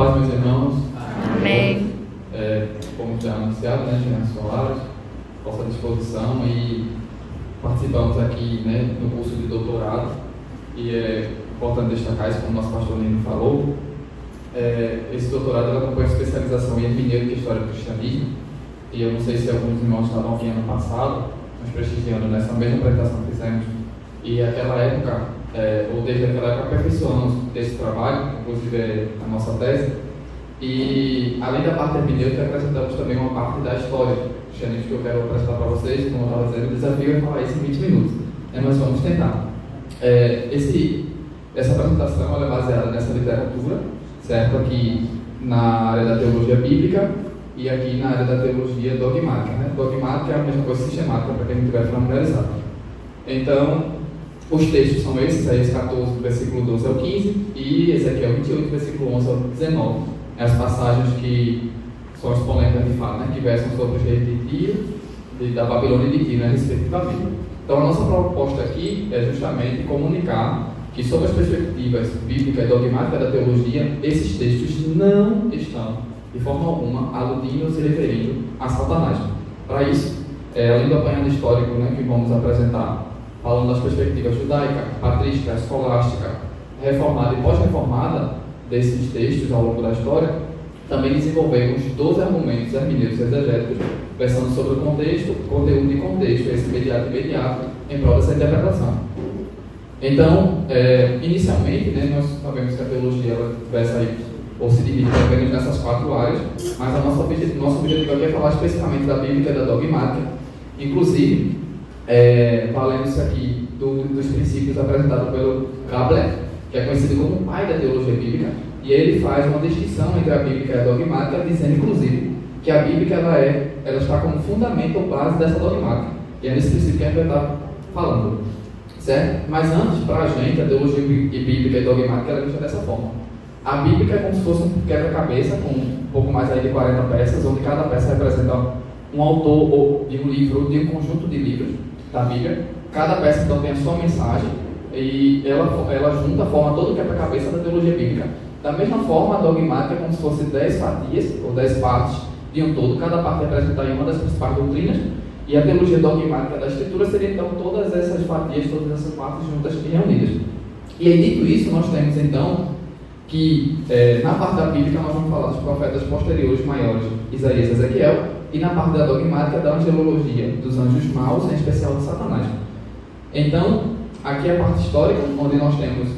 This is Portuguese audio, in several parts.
paz, meus irmãos. Amém. Como já anunciado, nas palavras, nossa disposição e participamos aqui no curso de doutorado. E é importante destacar isso, como o nosso pastor Lino falou. Esse doutorado acompanha especialização em hermenêutica e história do cristianismo. E eu não sei se alguns irmãos estavam aqui ano passado, nos prestigiando nessa mesma apresentação que fizemos. E naquela época, ou desde aquela época, aperfeiçoamos esse trabalho, inclusive a nossa tese. E além da parte hermenêutica, acrescentamos também uma parte da história cristianismo que eu quero apresentar para vocês. Como eu estava dizendo, o desafio é falar isso em 20 minutos, mas vamos tentar. Essa apresentação ela é baseada nessa literatura, certo? Aqui na área da teologia bíblica e aqui na área da teologia dogmática. Dogmática é a mesma coisa sistemática, para quem não estiver familiarizado. Então, os textos são esses, Isaías 14, versículo 12 ao 15, e Ezequiel 28, versículo 11 ao 19. As passagens que são as polêmicas de fato, que versam sobre os reis de Tiro, da Babilônia e de Tiro, respectivamente. Então, a nossa proposta aqui é justamente comunicar que, sob as perspectivas bíblica e dogmática da teologia, esses textos não estão, de forma alguma, aludindo ou se referindo a Satanás. Para isso, além do apanhado histórico que vamos apresentar, falando das perspectivas judaica, patrística, escolástica, reformada e pós-reformada desses textos ao longo da história, também desenvolvemos 12 argumentos hermenêuticos exegéticos, versando sobre o contexto, conteúdo e contexto, esse imediato e imediato, em prol dessa interpretação. Então, inicialmente, nós sabemos que a teologia ela versa aí, ou se divide apenas nessas 4 áreas, mas nosso objetivo aqui é falar especificamente da Bíblia e da dogmática, inclusive, valendo-se aqui dos princípios apresentados pelo Gabler, que é conhecido como o pai da teologia bíblica, e ele faz uma distinção entre a bíblica e a dogmática, dizendo, inclusive, que a bíblica ela está como fundamento ou base dessa dogmática. E é nesse princípio que a gente vai estar falando. Certo? Mas antes, para a gente, a teologia bíblica e dogmática ela é vista dessa forma. A bíblica é como se fosse um quebra-cabeça, com um pouco mais aí de 40 peças, onde cada peça representa um autor ou de um livro ou de um conjunto de livros da Bíblia. Cada peça, então, tem a sua mensagem e ela junta, forma todo o quebra-cabeça da teologia bíblica. Da mesma forma, a dogmática é como se fosse 10 fatias, ou 10 partes de um todo, cada parte representa uma das principais doutrinas, e a teologia dogmática da Escritura seria, então, todas essas fatias, todas essas partes juntas e reunidas. E aí, dito isso, nós temos, então, que na parte da Bíblica nós vamos falar dos profetas posteriores maiores, Isaías e Ezequiel, e na parte da dogmática da angelologia, dos anjos maus, em especial de Satanás. Então, aqui é a parte histórica, onde nós temos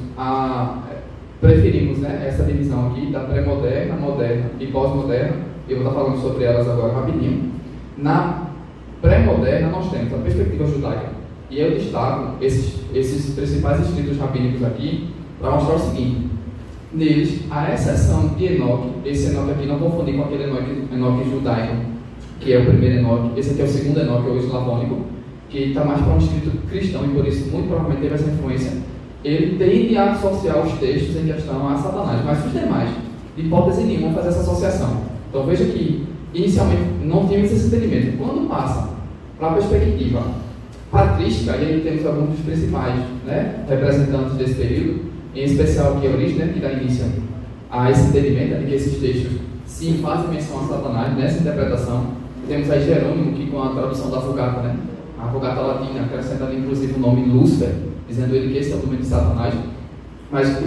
preferimos essa divisão aqui da pré-moderna, moderna e pós-moderna. Eu vou estar falando sobre elas agora rapidinho. Na pré-moderna nós temos a perspectiva judaica, e eu destaco esses principais escritos rabínicos aqui para mostrar o seguinte: neles, a exceção de Enoque, esse Enoque aqui não confundir com aquele Enoque judaico, que é o primeiro Enoque, esse aqui é o segundo Enoque, ou eslavônico, que está mais para um escrito cristão, e por isso muito provavelmente teve essa influência. Ele tende a associar os textos em questão a Satanás, mas os demais, de hipótese nenhuma, fazer essa associação. Então veja que, inicialmente, não tínhamos esse entendimento. Quando passa para a perspectiva patrística, e aí temos alguns dos principais representantes desse período, em especial aqui a origem, que dá início a esse entendimento de que esses textos sim fazem menção a Satanás nessa interpretação. Temos aí Jerônimo, que com a tradução da Vulgata, a Vulgata latina, acrescentando inclusive o nome Lúcifer, dizendo ele que esse é o domínio de Satanás. Mas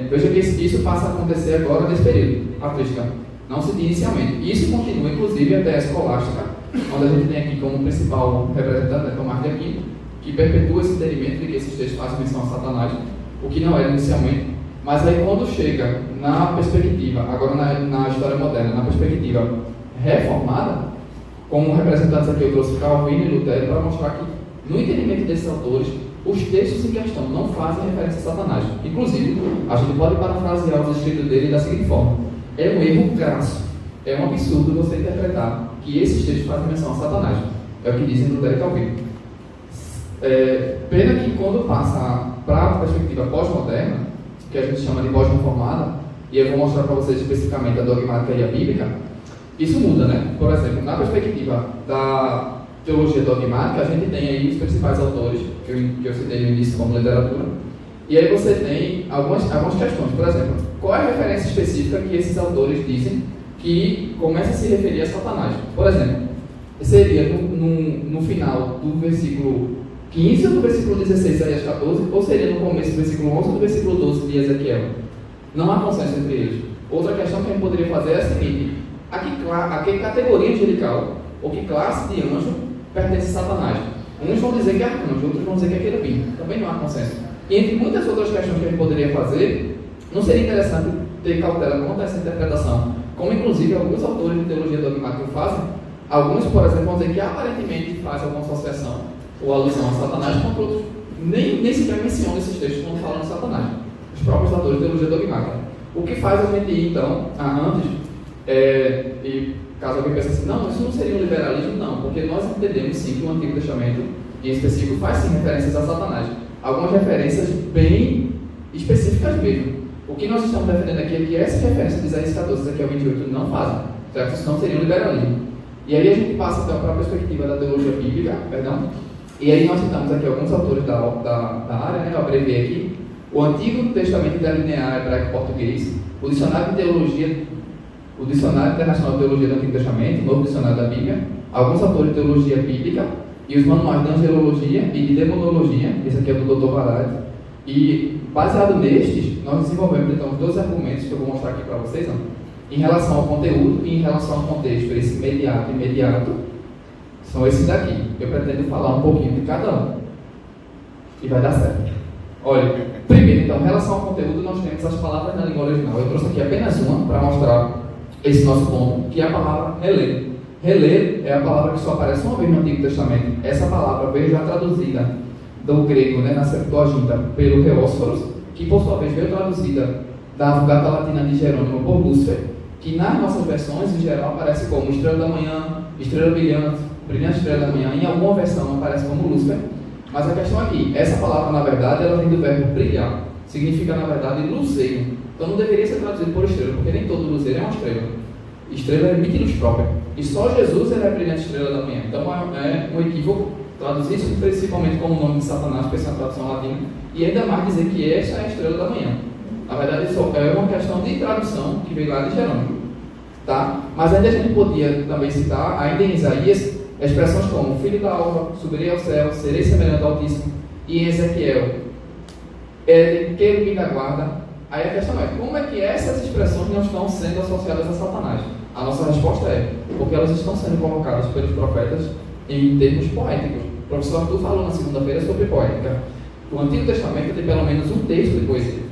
veja que isso passa a acontecer agora nesse período patrística. Não se diz inicialmente. Isso continua, inclusive, até a escolástica, onde a gente tem aqui como principal representante Tomás de Aquino, que perpetua esse entendimento de que esses textos fazem menção a Satanás, o que não era inicialmente. Mas aí, quando chega na perspectiva, agora na história moderna, na perspectiva reformada, como representantes aqui eu trouxe Calvino e Lutero para mostrar que, no entendimento desses autores, os textos em questão não fazem referência a Satanás. Inclusive, a gente pode parafrasear os escritos dele da seguinte forma: é um erro crasso, é um absurdo você interpretar que esses textos fazem menção a Satanás. É o que dizem Lutero e Calvino. Pena que quando passa para a perspectiva pós-moderna, que a gente chama de pós-reformada, e eu vou mostrar para vocês especificamente a dogmática e a bíblica, isso muda, Por exemplo, na perspectiva da teologia dogmática, a gente tem aí os principais autores que eu citei no início como literatura, E aí você tem algumas questões. Por exemplo, qual é a referência específica que esses autores dizem que começa a se referir a Satanás? Por exemplo, seria no final do versículo 15 ou do versículo 16, Isaías 14, ou seria no começo do versículo 11 ou do versículo 12 de Ezequiel? Não há consenso entre eles. Outra questão que a gente poderia fazer é a seguinte: a que categoria angelical ou que classe de anjo pertence a Satanás? Uns vão dizer que é arcanjo, outros vão dizer que é querubim. Também não há consenso. E entre muitas outras questões que a gente poderia fazer, não seria interessante ter cautela quanto a essa interpretação, como inclusive alguns autores de teologia dogmática fazem. Alguns, por exemplo, vão dizer que aparentemente faz alguma associação ou alusão a Satanás, enquanto outros nem sequer mencionam esses textos quando falam de Satanás. Os próprios autores de teologia dogmática. O que faz a gente ir, então, antes, e caso alguém pense assim, não, isso não seria um liberalismo, não, porque nós entendemos sim que o Antigo Testamento, em específico, faz sim referências a Satanás. Algumas referências bem específicas mesmo. O que nós estamos defendendo aqui é que essas referências de Isaías 14 e Ezequiel 28 não fazem, certo? Isso não seria um liberalismo. E aí a gente passa então para a perspectiva da teologia bíblica, e aí nós citamos aqui alguns autores da área, né? Eu abreviei aqui: o Antigo Testamento Interlinear Hebraico-Português, o Dicionário de Teologia, o Dicionário Internacional de Teologia do Antigo Testamento, o Novo Dicionário da Bíblia, alguns autores de teologia bíblica e os manuais de angelologia e de demonologia. Esse aqui é do Dr. Varade. E baseado nestes, nós desenvolvemos então os dois argumentos que eu vou mostrar aqui para vocês, em relação ao conteúdo e em relação ao contexto. Esse imediato e imediato são esses daqui. Eu pretendo falar um pouquinho de cada um e vai dar certo. Olha, primeiro então, em relação ao conteúdo, nós temos as palavras na língua original. Eu trouxe aqui apenas uma para mostrar esse nosso ponto, que é a palavra reler. Reler é a palavra que só aparece uma vez no Antigo Testamento. Essa palavra veio já traduzida do grego, né, na Septuaginta, pelo Teósforos, que por sua vez veio traduzida da Vulgata Latina de Jerônimo por Lúcifer, que nas nossas versões, em geral, aparece como estrela da manhã, estrela brilhante, brilhante estrela da manhã. Em alguma versão aparece como Lúcifer. Mas a questão aqui, essa palavra, na verdade, ela vem do verbo brilhar. Significa, na verdade, luzeiro. Então não deveria ser traduzido por estrela, porque nem todo luzeiro é uma estrela. Estrela emite luz própria. E só Jesus é a brilhante estrela da manhã. Então é um equívoco traduzir isso principalmente como o nome de Satanás, porque essa é uma tradução latina, e ainda mais dizer que esta é a estrela da manhã. Na verdade, isso é uma questão de tradução que veio lá de Jerônimo. Tá? Mas ainda a gente podia também citar, ainda em Isaías, expressões como filho da alva, subirei ao céu, serei semelhante ao Altíssimo, e em Ezequiel, querubim da guarda. Aí a questão é, como é que essas expressões não estão sendo associadas a Satanás? A nossa resposta é, porque elas estão sendo colocadas pelos profetas em termos poéticos. O professor Arthur falou na segunda-feira sobre poética. O Antigo Testamento tem pelo menos um texto de poesia.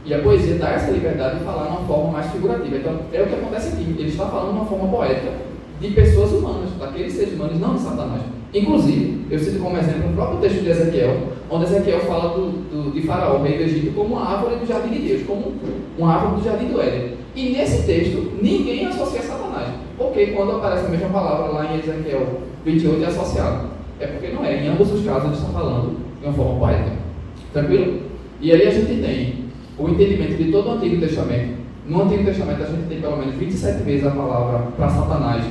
E a poesia dá essa liberdade de falar de uma forma mais figurativa. Então, é o que acontece aqui. Ele está falando de uma forma poética de pessoas humanas, daqueles seres humanos, não de Satanás. Inclusive, eu cito como exemplo o próprio texto de Ezequiel, onde Ezequiel fala de Faraó, rei do Egito, como uma árvore do jardim de Deus, como uma árvore do jardim do Éden. E nesse texto, ninguém associa Satanás. Porque quando aparece a mesma palavra lá em Ezequiel 28 é associado. É porque não é. Em ambos os casos, eles estão falando de uma forma poética. Tranquilo? E aí a gente tem o entendimento de todo o Antigo Testamento. No Antigo Testamento, a gente tem pelo menos 27 vezes a palavra para Satanás,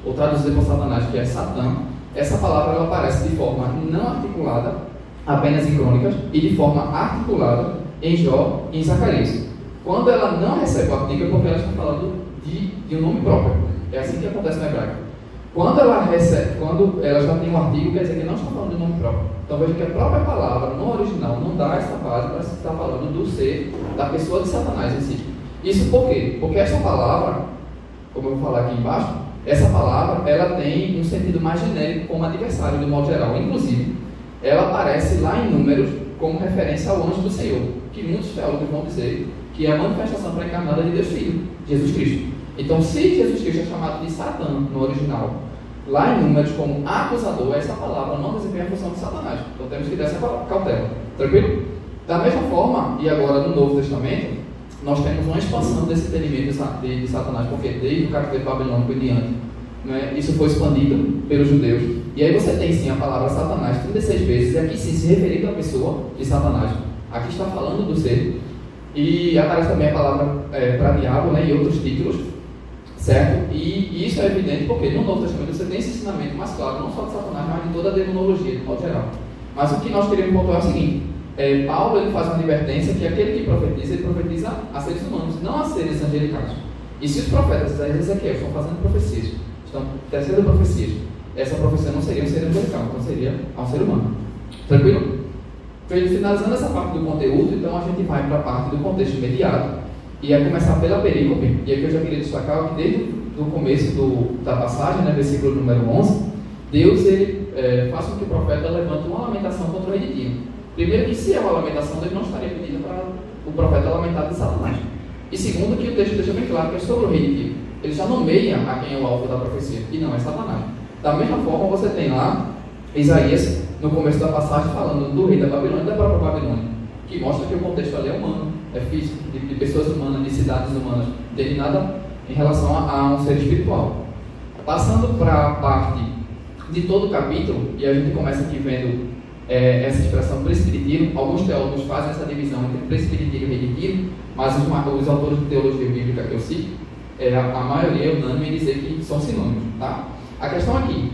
ou traduzida por Satanás, que é Satã. Essa palavra ela aparece de forma não articulada, apenas em Crônicas, e de forma articulada em Jó e em Zacarias. Quando ela não recebe o artigo, é porque ela está falando de um nome próprio. É assim que acontece no hebraico. Quando ela já tem um artigo, quer dizer que não está falando de nome próprio. Então veja que a própria palavra, no original, não dá essa base para se estar falando do ser, da pessoa de Satanás em si. Isso por quê? Porque essa palavra, como eu vou falar aqui embaixo, essa palavra ela tem um sentido mais genérico como adversário, de modo geral. Inclusive, ela aparece lá em Números como referência ao anjo do Senhor, que muitos teólogos vão dizer que é a manifestação pré-encarnada de Deus Filho, Jesus Cristo. Então, se Jesus Cristo é chamado de Satã no original, lá em Números como acusador, essa palavra não desempenha a função de Satanás. Então, temos que dar essa cautela. Tranquilo? Da mesma forma, e agora no Novo Testamento, nós temos uma expansão desse entendimento de Satanás, porque desde o cativeiro babilônico em diante, né, isso foi expandido pelos judeus. E aí você tem sim a palavra Satanás 36 vezes, e aqui sim se referindo à pessoa de Satanás. Aqui está falando do ser. E aparece também a palavra para diabo, né, e outros títulos, certo? E isso é evidente porque no Novo Testamento você tem esse ensinamento mais claro, não só de Satanás, mas de toda a demonologia, de modo geral. Mas o que nós queremos pontuar é o seguinte: Paulo ele faz uma advertência que aquele que profetiza, ele profetiza a seres humanos, não a seres angelicais. E se os profetas Isaías e Ezequiel estão fazendo profecias, estão tecendo profecias, essa profecia não seria um ser angelical, então seria a um ser humano. Tranquilo? Finalizando essa parte do conteúdo, então a gente vai para a parte do contexto imediato, e é começar pela perícope. E aqui eu já queria destacar que desde o começo da passagem, né, versículo número 11, Deus ele, faz com que o profeta levante uma lamentação contra o rei de Tiro. Primeiro que se é uma lamentação, Deus não estaria pedindo para o profeta lamentar de Satanás. E segundo que o texto deixa bem claro que é sobre o rei de Tiro. Ele já nomeia a quem é o alvo da profecia, e não é Satanás. Da mesma forma, você tem lá Isaías, no começo da passagem, falando do rei da Babilônia e da própria Babilônia, que mostra que o contexto ali é humano, é físico, de pessoas humanas, de cidades humanas, não tem nada em relação a um ser espiritual. Passando para a parte de todo o capítulo, e a gente começa aqui vendo essa expressão príncipe de Tiro. Alguns teólogos fazem essa divisão entre príncipe de Tiro e rei de Tiro, mas os autores de teologia bíblica que eu cito, a maioria é unânime em dizer que são sinônimos. Tá? A questão aqui,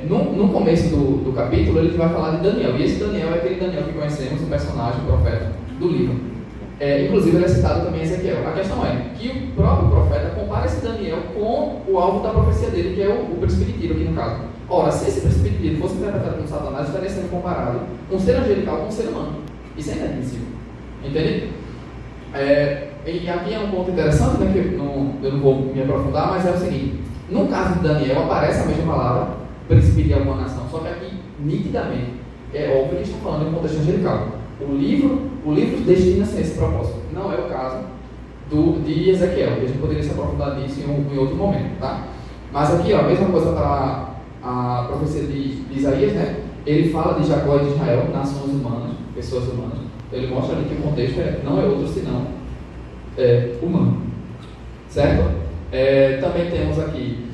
no começo do capítulo, ele vai falar de Daniel, e esse Daniel é aquele Daniel que conhecemos, o personagem, o profeta do livro. Inclusive ele é citado também em Ezequiel. A questão é que o próprio profeta compara esse Daniel com o alvo da profecia dele, que é o príncipe de Tiro aqui no caso. Ora, se esse príncipe de Tiro fosse interpretado como Satanás, estaria sendo comparado um ser angelical com um ser humano. Isso é inadmissível. Entende? E aqui é um ponto interessante, né, que eu não vou me aprofundar, mas é o seguinte: no caso de Daniel aparece a mesma palavra, príncipe de alguma nação, só que aqui, nitidamente, é óbvio que está falando de um contexto angelical. O livro destina-se a esse propósito. Não é o caso de Ezequiel, que a gente poderia se aprofundar nisso em outro momento. Tá? Mas aqui, ó, a mesma coisa para a profecia de Isaías, né? Ele fala de Jacó e de Israel, nações humanas, pessoas humanas. Ele mostra ali que o contexto não é outro senão humano. Certo? Também temos aqui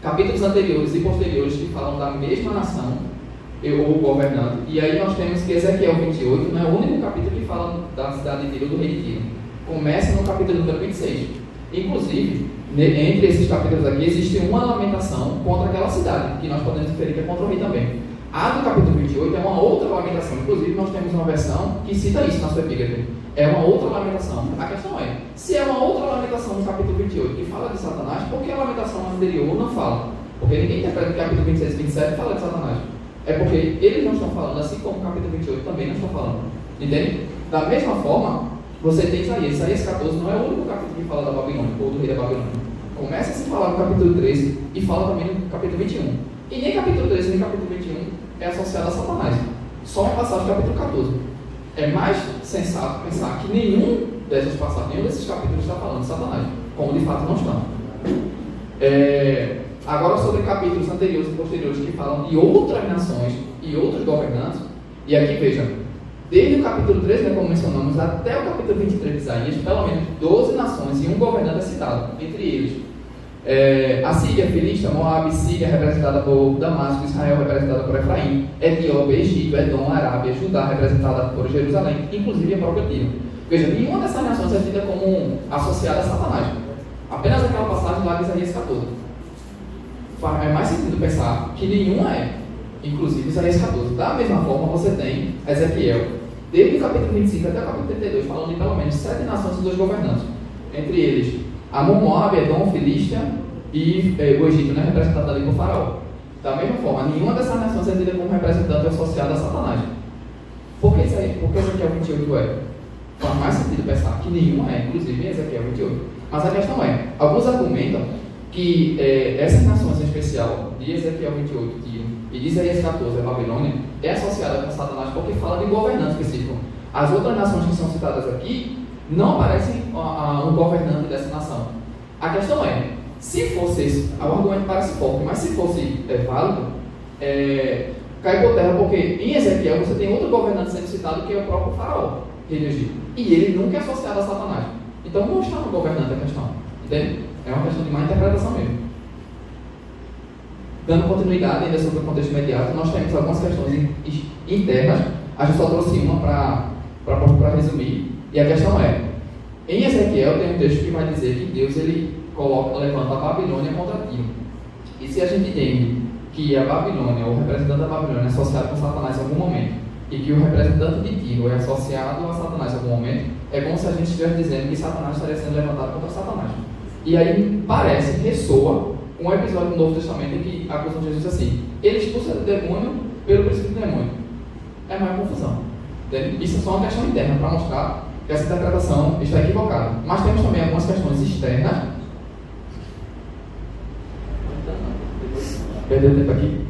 capítulos anteriores e posteriores que falam da mesma nação ou governante. E aí nós temos que Ezequiel 28 não é o único capítulo que fala da cidade de Tiro, do rei de Tiro. Começa no capítulo número 26. Inclusive, entre esses capítulos aqui, existe uma lamentação contra aquela cidade, que nós podemos inferir que é contra o rei também. A do capítulo 28 é uma outra lamentação. Inclusive, nós temos uma versão que cita isso na sua epígrafe. É uma outra lamentação. A questão é, se é uma outra lamentação no capítulo 28 que fala de Satanás, por que a lamentação anterior não fala? Porque ninguém interpreta que o capítulo 26 e 27 fala de Satanás. É porque eles não estão falando, assim como o capítulo 28 também não estão falando. Entende? Da mesma forma, você tem Isaías. Isaías 14 não é o único capítulo que fala da Babilônia, ou do rei da Babilônia. Começa a se falar no capítulo 13 e fala também no capítulo 21. E nem capítulo 13 nem capítulo 21 é associado a Satanás. Só uma passagem do capítulo 14. É mais sensato pensar que nenhum desses capítulos está falando de Satanás, como de fato não estão. Agora sobre capítulos anteriores e posteriores que falam de outras nações e outros governantes, e aqui veja, desde o capítulo 13, né, como mencionamos, até o capítulo 23 de Isaías, pelo menos 12 nações e um governante é citado, entre eles a Síria, Filista, Moab, Síria representada por Damasco, Israel representada por Efraim, Etiópia, Egito, Edom, Arábia, Judá representada por Jerusalém, inclusive a própria Tiro. Veja, nenhuma dessas nações é tida como associada a Satanás. Apenas aquela passagem lá de Isaías 14. É mais sentido pensar que nenhuma inclusive Isaías 14. Da mesma forma, você tem Ezequiel, desde o capítulo 25 até o capítulo 32, falando de pelo menos 7 nações e 2 governantes. Entre eles, Amon, Moab, Edom, Filístia e o Egito, né, representado ali por Faraó. Da mesma forma, nenhuma dessas nações é tida como representante associada a Satanás. Por que Ezequiel 28 faz mais sentido pensar que nenhuma inclusive Ezequiel 28. Mas a questão é, alguns argumentam que essas nações em especial, de Ezequiel 28, Tiro, e de Isaías 14, a Babilônia, é associada com Satanás porque fala de governante específico. As outras nações que são citadas aqui, não aparece um governante dessa nação. A questão é, se fosse isso, o argumento parece forte, mas se fosse válido, cai por terra, porque em Ezequiel você tem outro governante sendo citado, que é o próprio Faraó, rei do Egito. E ele nunca é associado a Satanás. Então não está no governante a questão. Entende? É uma questão de má interpretação mesmo. Dando continuidade ainda sobre o contexto imediato, nós temos algumas questões internas. A gente só trouxe uma para resumir. E a questão é, em Ezequiel tem um texto que vai dizer que Deus ele levanta a Babilônia contra Tiro. E se a gente entende que a Babilônia, ou o representante da Babilônia, é associado com Satanás em algum momento, e que o representante de Tiro é associado a Satanás em algum momento, é como se a gente estivesse dizendo que Satanás estaria sendo levantado contra Satanás. E aí parece, ressoa, um episódio do Novo Testamento em que acusam Jesus assim: ele expulsa o demônio pelo princípio do demônio. É a maior confusão. Entende? Isso é só uma questão interna para mostrar que essa interpretação está equivocada. Mas temos também algumas questões externas. Perdeu tempo aqui.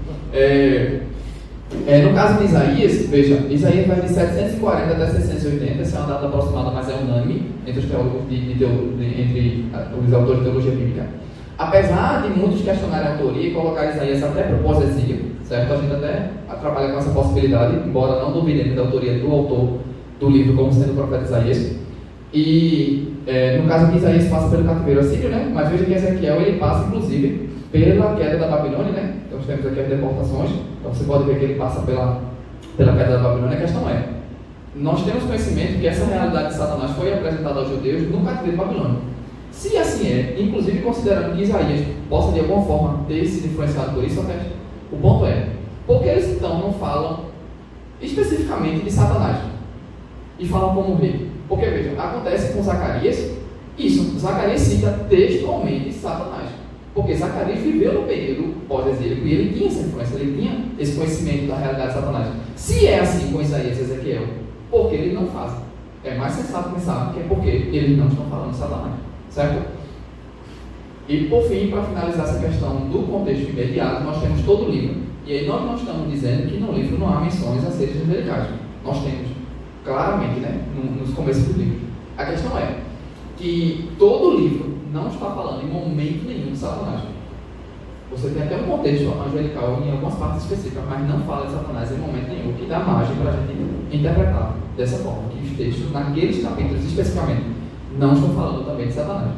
No caso de Isaías, veja, Isaías vai de 740 até 680, essa é uma data aproximada, mas é unânime entre os teólogos entre os autores de teologia bíblica. Apesar de muitos questionarem a autoria e colocar Isaías até para o pós-exílio, certo? A gente até trabalha com essa possibilidade, embora não duvidemos da autoria do autor do livro como sendo o profeta Isaías. E no caso aqui, Isaías passa pelo cativeiro assírio, né? Mas veja que Ezequiel ele passa, inclusive, pela queda da Babilônia, né? Então temos aqui as deportações, então você pode ver que ele passa pela queda da Babilônia. A questão é, nós temos conhecimento que essa realidade de Satanás foi apresentada aos judeus no cativeiro babilônico. Se assim é, inclusive considerando que Isaías possa de alguma forma ter sido influenciado por isso, o ponto é, por que eles então não falam especificamente de Satanás e falam como rei? Porque veja, acontece com Zacarias isso, Zacarias cita textualmente Satanás, porque Zacarias viveu no período pós-exílico e ele tinha essa influência, ele tinha esse conhecimento da realidade de Satanás. Se é assim com Isaías e Ezequiel, por que eles não fazem? É mais sensato pensar que é porque eles não estão falando de Satanás, certo? E por fim, para finalizar essa questão do contexto imediato, nós temos todo o livro, e aí nós não estamos dizendo que no livro não há menções a seres angelicais. Nós temos claramente, né, nos começos do livro. A questão é que todo o livro não está falando em momento nenhum de Satanás. Você tem até um contexto angelical em algumas partes específicas, mas não fala de Satanás em momento nenhum, o que dá margem para a gente interpretar dessa forma, que os textos, naqueles capítulos especificamente, não estão falando também de Satanás.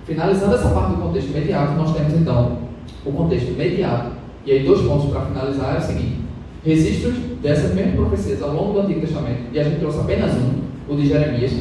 Finalizando essa parte do contexto imediato, nós temos então o contexto imediato, e aí 2 pontos para finalizar é o seguinte: registros dessas mesmas profecias ao longo do Antigo Testamento, e a gente trouxe apenas um, o de Jeremias.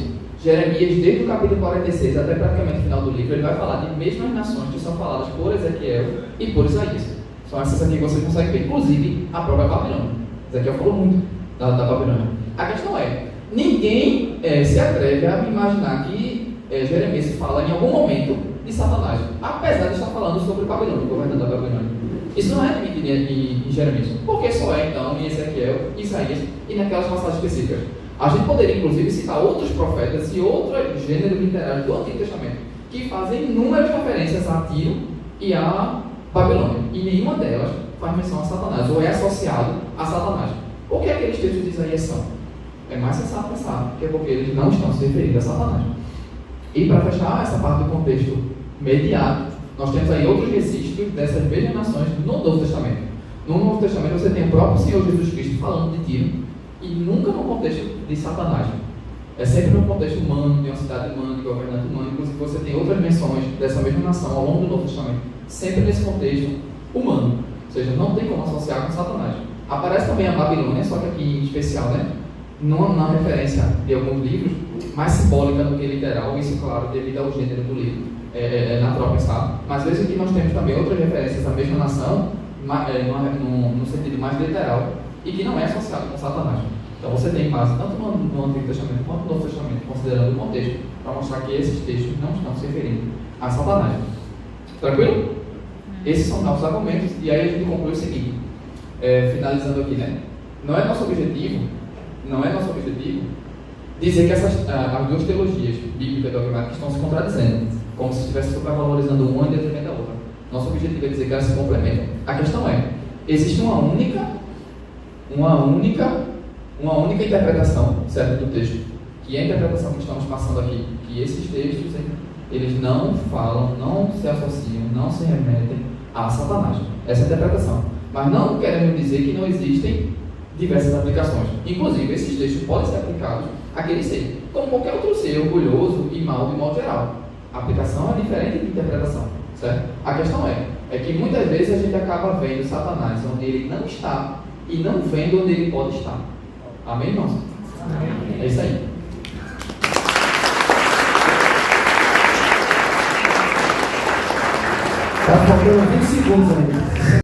Jeremias, desde o capítulo 46 até praticamente o final do livro, ele vai falar de mesmas nações que são faladas por Ezequiel e por Isaías. São essas aqui que você consegue ver, inclusive a própria Babilônia. Ezequiel falou muito da Babilônia. A questão é, ninguém se atreve a imaginar que Jeremias fala em algum momento de Satanás, apesar de estar falando sobre Babilônia, governando a Babilônia. Isso não é admitido em Jeremias, porque só é então em Ezequiel, Isaías e naquelas passagens específicas. A gente poderia inclusive citar outros profetas e outros gêneros literários do Antigo Testamento que fazem inúmeras referências a Tiro e a Babilônia, e nenhuma delas faz menção a Satanás ou é associado a Satanás. O que aqueles textos de Isaías são? É mais sensato pensar que é porque eles não estão se referindo a Satanás. E para fechar essa parte do contexto imediato, nós temos aí outros registros dessas mesmas nações no Novo Testamento. No Novo Testamento você tem o próprio Senhor Jesus Cristo falando de Tiro, e nunca no contexto de Satanás. É sempre no contexto humano, de uma cidade humana, de governante humano. Inclusive você tem outras menções dessa mesma nação ao longo do Novo Testamento, sempre nesse contexto humano, ou seja, não tem como associar com Satanás. Aparece também a Babilônia, só que aqui em especial, né? Não na referência de alguns livros, mais simbólica do que literal, isso claro, devido ao gênero do livro, é natural pensar. Mas veja que nós temos também outras referências à mesma nação, no sentido mais literal, e que não é associado com Satanás. Então você tem base tanto no Antigo Testamento quanto no Novo Testamento, considerando o contexto, para mostrar que esses textos não estão se referindo a Satanás. Tranquilo? Esses são nossos argumentos, e aí a gente conclui o seguinte, finalizando aqui, né? Não é nosso objetivo dizer que as duas teologias, bíblica e dogmática, estão se contradizendo, como se estivesse supervalorizando uma em detrimento da outra. Nosso objetivo é dizer que elas se complementam. A questão é, existe uma única interpretação, certo, do texto, que é a interpretação que estamos passando aqui, que esses textos, eles não falam, não se associam, não se remetem a Satanás. Essa é a interpretação. Mas não queremos dizer que não existem diversas aplicações. Inclusive, esses textos podem ser aplicados àquele ser, como qualquer outro ser, orgulhoso e mau de modo geral. A aplicação é diferente de interpretação, certo? A questão é que muitas vezes a gente acaba vendo Satanás onde ele não está e não vendo onde ele pode estar. Amém, irmãos? Amém. É isso aí. Está faltando 20 segundos ainda.